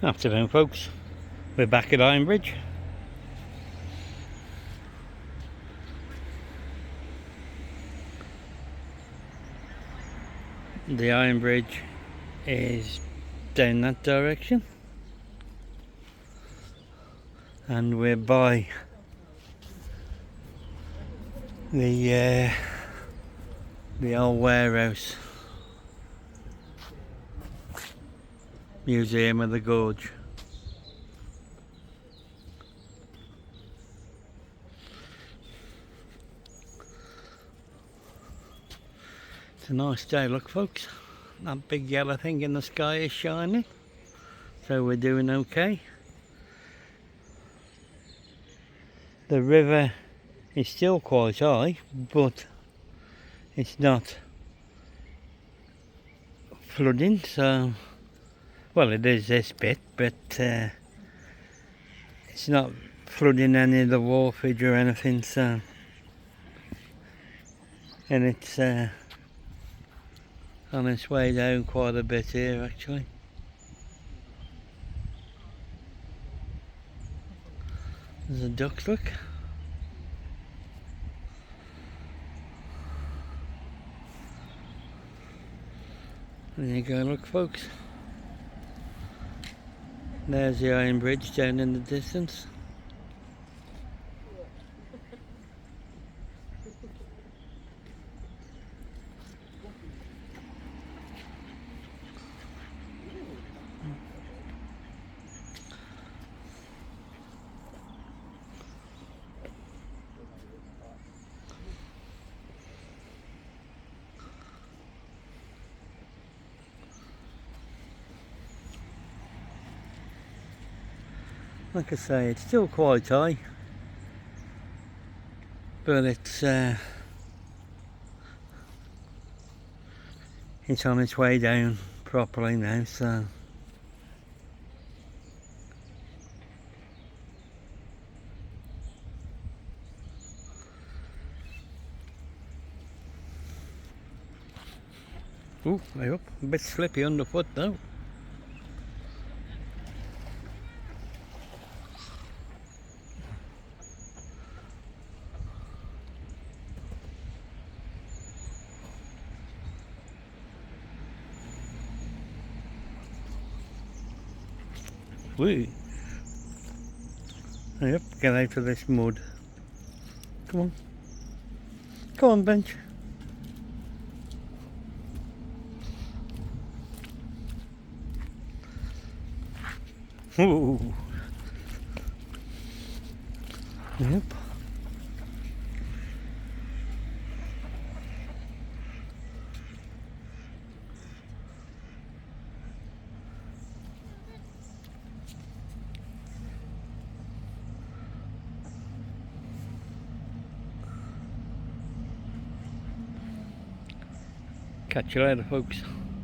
Afternoon folks, we're back at Ironbridge. The Ironbridge is down that direction and we're by the old warehouse museum of the gorge. It's a nice day, look folks, that big yellow thing in the sky is shining, so we're doing okay. The river is still quite high, but it's not flooding, so well it is this bit, but it's not flooding any of the wharfage or anything, so, and it's on its way down quite a bit here actually. There's a duck, look. There you go, look folks. There's the Ironbridge down in the distance. Like I say, it's still quite high, but it's on its way down properly now, so ooh, way up, a bit slippy underfoot though. Woo. Yep, get out of this mud. Come on. Come on, Bench. Ooh. Yep. Catch you later, folks.